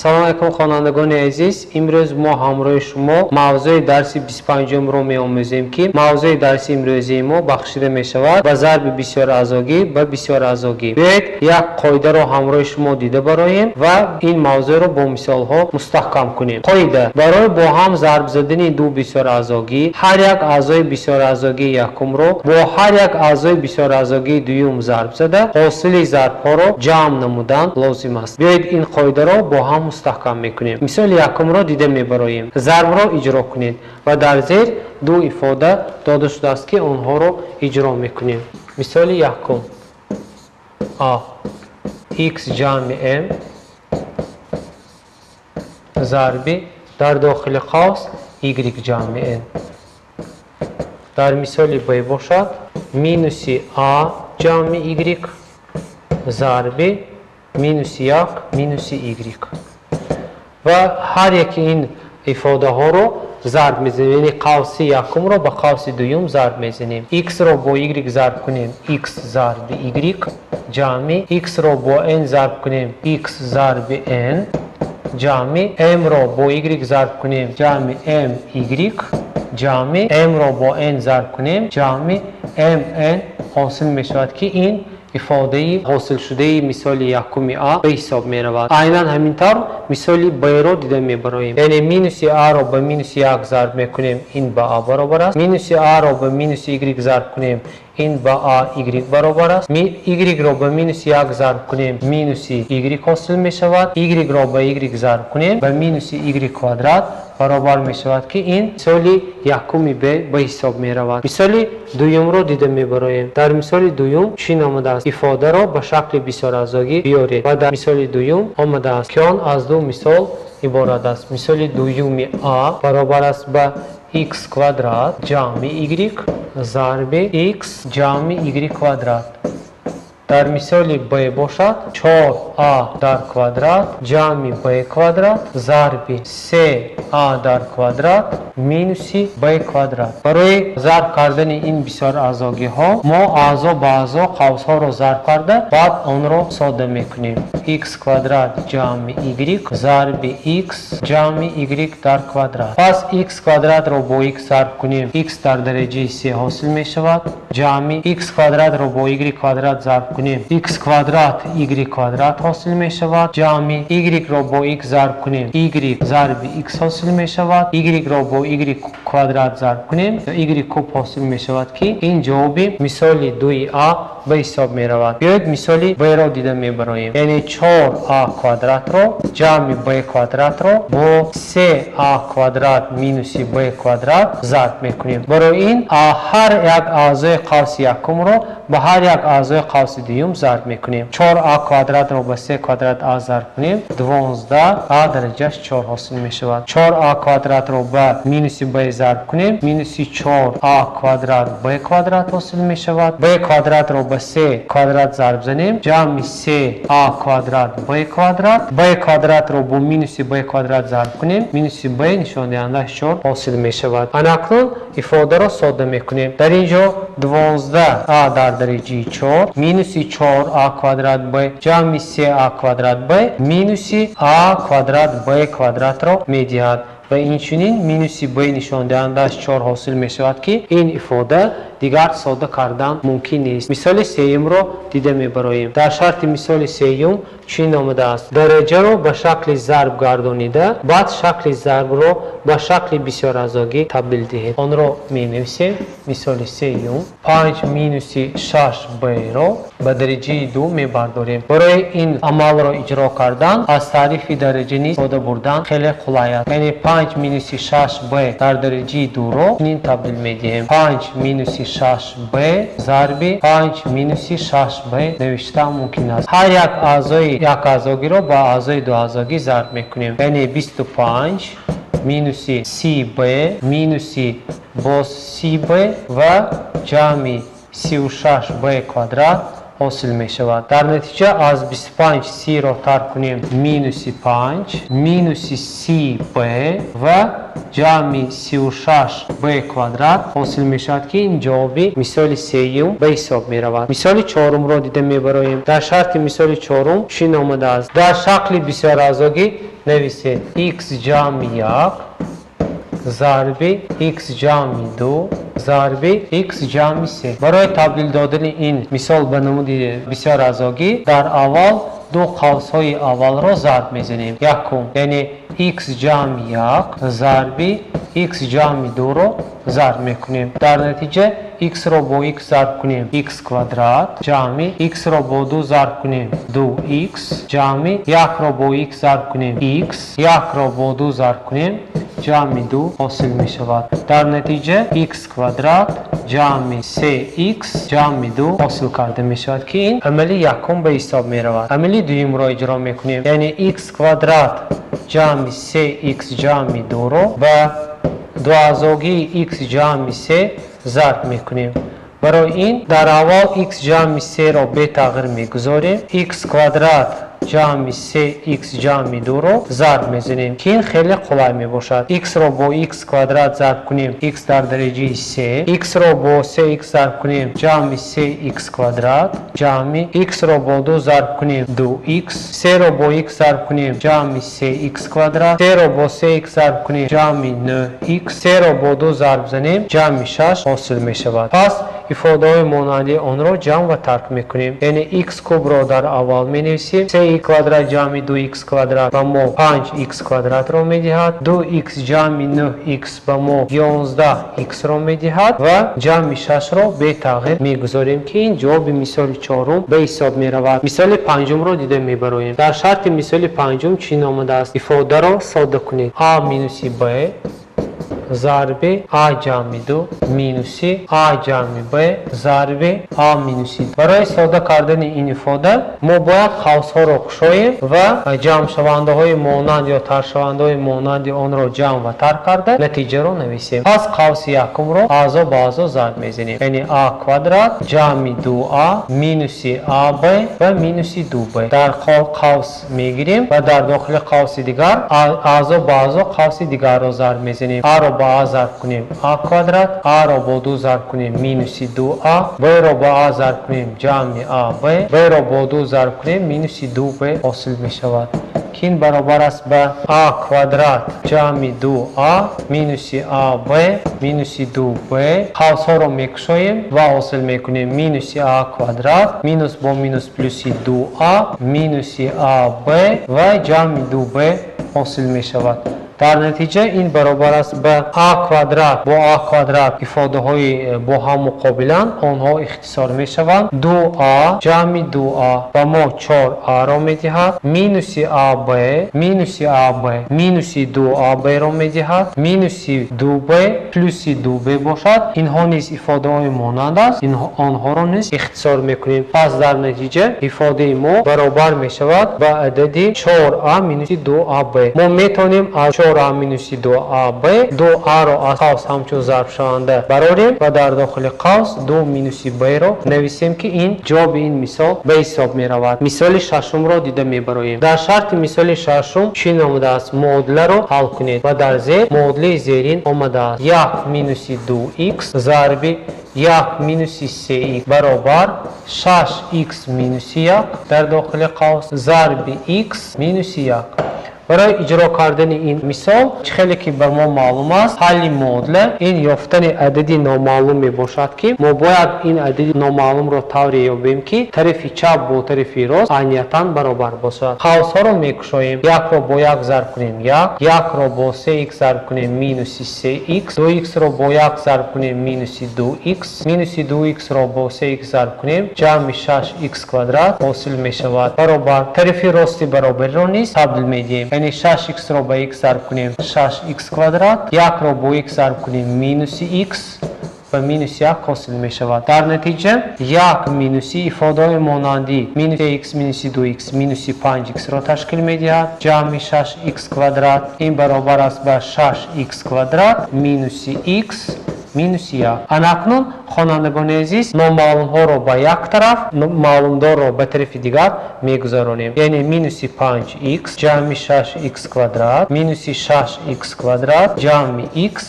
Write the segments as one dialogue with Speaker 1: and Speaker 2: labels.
Speaker 1: салом алейкум хонандагони азиз, имрӯз мо ҳамроҳи шумо мавзӯи дарси 25-ро меомӯзем ки мавзӯи дарси имрӯзии мо бахшида мешавад ба зарби бисёр азогӣ ба бисёр азогӣ. Биёед як қоидаро ҳамроҳи шумо дида бароем ва ин мавзӯъро бо мисолҳо мустаҳкам кунем. Қоида: барои бо ҳам зарб задани ду бисёр азогӣ ҳар як аъзои бисёр азогии якумро бо ҳар як аъзои бисёр азогии дуюм зарб зада ҳосили зарбҳоро ҷамъ намудан лозим аст. Биёед ин қоидаро бо ҳам мустаҳкам мекунем. мисоли якумро дида мебароем. Зарбро иҷро кунед ва дар зер ду ифода дода шудааст ки онҳоро иҷро мекунем. мисоли якум: а x ҷамъи m зарби дар дохили қавс y ҷамъи n. дар мисоли б бошад минуси a ҷамъи y зарби минуси 1 минуси y. ва ҳар яки ин ифодаҳоро зарб мезанем, яъне қавси якумро ба қавси дуюм зарб мезанем. x-ро бо y зарб кунем x зарби y ҷамъи x-ро бо n зарб кунем x зарби n ҷамъи m-ро бо y зарб кунем ҷамъи m y ҷамъи m-ро бо n зарб кунем ҷамъи m n ҳосил мешавад ки ин ифодаи ҳосилшудаи мисоли якуми а ба ҳисоб меравад. айнан ҳамин тавр мисоли б-ро дида мебароем. яъне минуси a-ро ба минуси 1 зарб мекунем, ин ба a баробар аст. минуси a-ро ба минуси y зарб кунем, ин ба a y баробар аст. y-ро ба минуси 1 зарб кунем, минуси y ҳосил мешавад. y-ро ба y зарб кунем, ба минуси y квадрат баробар мешавад ки ин мисоли якуми б ба ҳисоб меравад. мисоли дуюмро дида мебароем. дар мисоли дуюм чӣ омадааст? ифодаро ба шакли бисёразогӣ биёред ва дар мисоли дуюм омадааст ки он аз ду мисол иборат аст. мисоли дуюми a баробар аст ба x квадрат ҷамъи y зарби x ҷамъи y квадрат. дар мисоли б бошад 4a дар квадрат ҷамъи b квадрат зарби 3a дар квадрат минуси b квадрат. барои зарб кардани ин бисёр аъзогиҳо мо аъзо ба аъзо қавсҳоро зарб карда баъд онро сода мекунем. x квадрат ҷамъи y зарби x ҷамъи y дар квадрат. пас x квадратро бо x зарб кунем, x дар дараҷаи 3 ҳосил мешавад ҷамъи x квадратро бо y квадрат зарб кунем, x квадрат y квадрат ҳосил мешавад ҷамъи y-ро бо x зарб кунем, y зарби x ҳосил мешавад. y-ро бо y квадрат зарб кунем, y куб ҳосил мешавад ки ин ҷавоби мисоли 2a ба ҳисоб меравад. биёед мисоли б-ро дида мебароем. яъне 4a квадратро ҷамъи b квадратро бо 3a квадрат минуси b квадрат зарб мекунем. барои ин ҳар як аъзои қавси якумро ба ҳар як аъзои қавси дуюм зарб мекунем. 4a квадратро ба 3 квадрат a зарб кунем, 12a дараҷаш 4 ҳосил мешавад. 4a квадратро ба минуси b зарб кунем, минуси 4a квадрат b квадрат ҳосил мешавад. b квадратро ба 3 квадрат зарб занем, ҷамъи 3a квадрат b квадрат. b квадратро бо минуси b квадрат зарб кунем, минуси b нишондиҳандааш 4 ҳосил мешавад. анакнун ифодаро сода мекунем. дар ин ҷо 12a дар дараҷаи 4 минуси 4a квадрат b ҷамъи 3a квадрат b минуси a квадрат b квадратро медиҳад ва инчунин минуси b нишондиҳандааш 4 ҳосил мешавад ки ин ифода дигар сода кардан мумкин нест. мисоли сеюмро дида мебароем. дар шарти мисоли сеюм чӣ омадааст? дараҷаро ба шакли зарб гардонида баъд шакли зарбро ба шакли бисёразогӣ табдил диҳед. онро менависем. мисоли сеюм 5 минуси 6b-ро ба дараҷаи 2 мебардорем. барои ин амалро иҷро кардан аз таърифи дараҷанӣ сода бурдан хеле қулай аст. яъне 5 минуси 6b дар дараҷаи 2-ро чунин табдил медиҳем. 5 минуси 6b зарби 5 минуси 6b навиштан мумкин аст. ҳар як аъзои як аъзогиро ба аъзои ду аъзогӣ зарб мекунем. яъне 25 минуси 30b минуси боз 30b ва ҷамъи 36b квадрат ҳосил мешавад. дар натиҷа аз 25 30-ро тарк кунем, минуси 5 минуси 30b ва ҷамъи 36b квадрат ҳосил мешавад ки ин ҷавоби мисоли сеюм ба ҳисоб меравад. мисоли чорумро дида мебароем. дар шарти мисоли чорум чӣ омадааст? дар шакли бисёразогӣ نویسید x جمع 1 ضرب x جمع 2 ضرب x جمع 3. برای تبدیل دادن این مثال به نمود بسیار ازاگی در اول دو قوس های اول را ضرب میزنیم. یکم یعنی x جمع 1 ضرب x جمع 2 را ضرب میکنیم. در نتیجه x را با x ضرب کنیم x کوادرات جمع x را با 2 ضرب کنیم 2x جمع 1 را با x ضرب کنیم x 1 را با 2 ضرب کنیم جمع 2 حاصل می شود. در نتیجه x کوادرات جمع 3x جمع 2 حاصل کرده می شود که این عملی یکم به حساب می رود. عملی دوم را اجرا می کنیم یعنی x کوادرات جمع 3x جمع 2 را به دو ازاگی x جمع 3 ضرب می کنیم. برای این در اول x جمع 3 را به تغییر می گذاریم x کوادرات جمع 3x جمع 2 رو ضرب میزنیم که این خیلی قلای می باشد. x را با x کوادرات ضرب کنیم x در درجه 3 x را با 3x ضرب کنیم جمع 3x کوادرات جمع x را با 2 ضرب کنیم 2x 3 را با x ضرب کنیم جمع 3x کوادرات 3 را با 3x ضرب کنیم جمع 9x 3 را با 2 ضرب زنیم جمع 6 حاصل می شود. پس ifade های مانندی آن را جمع و ترک می کنیم یعنی x کوب را در اول می نویسیم 3x کوادرات جمع 2x کوادرات به ما 5x کوادرات را می دهد 2x جمع 9x به ما 11x را می دهد و جمع 6 را به تغییر می گذاریم که این جواب مثال چهارم به حساب می رود. مثال پنجم را دیده می براییم. در شرط مثال پنجم چی آمده است؟ ifade را ساده کنید a minus b ضرب a جمع 2 مینوس a جمع b ضرب a مینوس 2. برای ساده کردن این ifade ما باید قوس ها را گشاییم و جمع شونده های مانند یا ترک شونده های مانند آن را جمع و ترک کرده نتیجه را نویسیم. پس قوس یکم را اعضا به اعضا ضرب میزنیم یعنی a کوادرات جمع 2a مینوس ab و مینوس 2b در قوس میگیریم و در داخل قوس دیگر اعضا به اعضا قوس دیگر را ضرب میزنیم. a را با a ضرب کنیم a کوادرات a را با 2 ضرب کنیم مینوس 2a b را با a ضرب کنیم جمع ab b را با 2 ضرب کنیم مینوس 2b حاصل می شود که این برابر است به a کوادرات جمع 2a مینوس ab مینوس 2b قوس ها را میکشاییم و حاصل میکنیم مینوس a کوادرات مینوس با مینوس پلس 2a مینوس ab و جمع 2b حاصل می شود. در نتیجه این برابر است به a کوادرات با a کوادرات ifade های با هم مقابلند آنها اختصار می شوند 2a جمع 2a به ما 4a را می دهد مینوس ab مینوس ab مینوس 2ab را می دهد مینوس 2b پلس 2b باشد. اینها نیز ifade های مانند است آنها را نیز اختصار می کنیم. پس در نتیجه ifade ما برابر می شود به عدد 4a مینوس 2ab. ما می توانیم از 4a مینوس 2ab 2a را از قوس همچون ضرب شونده براریم و در داخل قوس 2 مینوس b را نویسیم که این جواب این مثال به حساب می رود. مثال ششم را دیده می براییم. در شرط مثال ششم چی آمده است؟ معادله را حل کنید و در زیر معادله زیرین آمده است 1 مینوس 2x ضرب 1 مینوس 3x برابر 6x مینوس 1 در داخل قوس ضرب x مینوس 1. برای اجرا کردن این مثال خیلی که بر ما معلوم است حل معادله این یافتن عددی نامعلوم می باشد که ما باید این عددی نامعلوم را طوری یابیم که طرف چپ با طرف راست عینیتاً برابر باشد. قوس ها را میکشاییم 1 را با 1 ضرب کنیم 1 را با 3x ضرب کنیم مینوس 3x 2x را با 1 ضرب کنیم مینوس 2x مینوس 2x را با 3x ضرب کنیم جمع 6x کوادرات حاصل می شود. برابر طرف راستی برابر را نیز تبدیل می دهیم یعنی 6x را با x ضرب کنیم 6x کوادرات 1 را با x ضرب کنیم مینوس x و مینوس 1 حاصل می شود. در نتیجه 1 مینوس ifade های مانندی مینوس x مینوس 2x مینوس 5x را تشکیل می دهد جمع 6x کوادرات این برابر است به 6x کوادرات مینوس x مینوس 1. اکنون خوانندگان عزیز نامعلوم ها را به یک طرف معلوم دار را به طرف دیگر میگذارانیم یعنی مینوس 5x جمع 6x کوادرات مینوس 6x کوادرات جمع x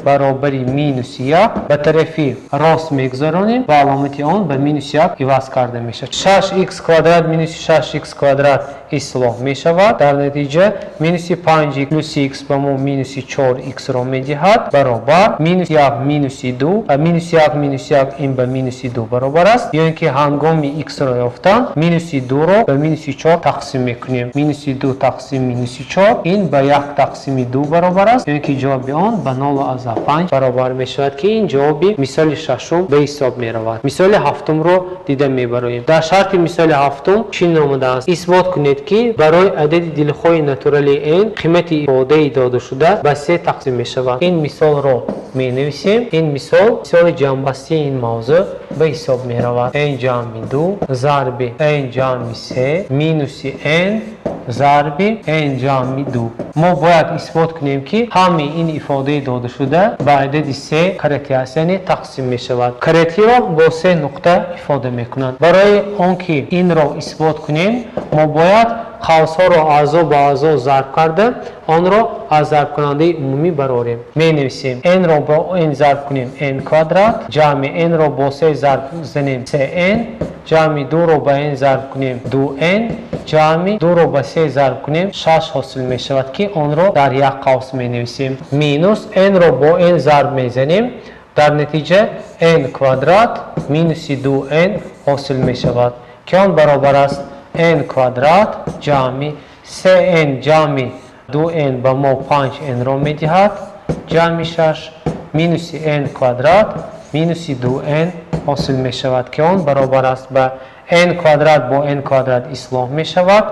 Speaker 1: برابری مینوس 1 به طرف راست میگذارونیم و علامت آن به مینوس 1 عوض کرده میشه. 6x کوادرات مینوس 6x کوادرات اصلاح میشود. در نتیجه مینوس 5x پلس x به ما مینوس 4x را میدهد برابر مینوس 1 مینوس 2 مینوس 1 مینوس 1 این به مینوس 2 برابر است. یا اینکه هنگامی x را یافتن مینوس 2 را به مینوس 4 تقسیم میکنیم. مینوس 2 تقسیم مینوس 4 این به 1 تقسیم 2 برابر است. یا اینکه جواب آن به 0.5 برابر میشود که این جواب مثال ششم به حساب میرود. مثال هفتم رو دیده میبریم. در شرط مثال هفتم چی آمده است؟ اثبات کنید که برای عدد دلخواه ناتورالی n قیمت ifade داده شده به 3 تقسیم میشود. این مثال رو می نویسیم. این مثال جنبستی این موضوع به حساب میرود. n جمع 2 ضرب n جمع 3 مینوس n ضرب n جمع 2. ما باید اثبات کنیم که همه این ifade داده شده به عدد 3 کرتی است، یعنی تقسیم می شود. کرتی را با 3 نقطه ifade می کنند. برای آنکه این را اثبات کنیم ما باید قوس ها را اعضا با اعضا ضرب کرده آن را از ضرب کننده عمومی برآوریم. می نویسیم n را با n ضرب کنیم n کوادرات جمع n را با 3 ضرب زنیم 3n جمع 2 را با n ضرب کنیم 2n جمع 2 را با 3 ضرب کنیم 6 حاصل می شود که آن را در یک قوس می نویسیم. مینوس n را با n ضرب می زنیم. در نتیجه n کوادرات مینوس 2n حاصل می شود که آن برابر است n کوادرات جمع 3n جمع 2n به ما 5n را می دهد جمع 6 مینوس n کوادرات مینوس 2n حاصل می شود که آن برابر است به n کوادرات با n کوادرات اصلاح می شود.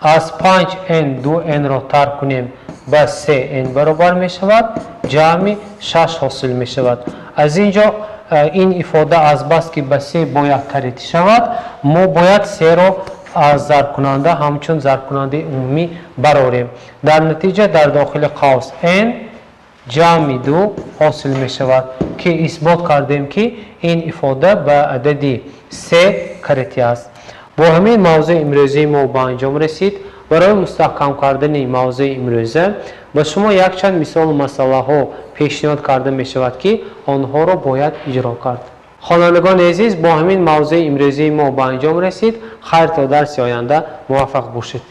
Speaker 1: از 5n 2n را ترک کنیم به 3n برابر می شود جمع 6 حاصل می شود. از اینجا این ifade از بس که به 3 باید کرتی شود ما باید 3 را از ضرب کننده همچون ضرب کننده عمومی برآوریم. در نتیجه در داخل قوس n جمع 2 حاصل می شود که اثبات کردیم که این ifade به عدد 3 کرتی است. با همین موضوع امروزی ما به انجام رسید. برای مستحکم کردن موضوع امروزه به شما یک چند مثال و مسئله ها پیشنهاد کرده می شود که آنها را باید اجرا کرد. خوانندگان عزیز با همین موضوع امروزی ما به انجام رسید. خیر تا درس آینده موفق باشید.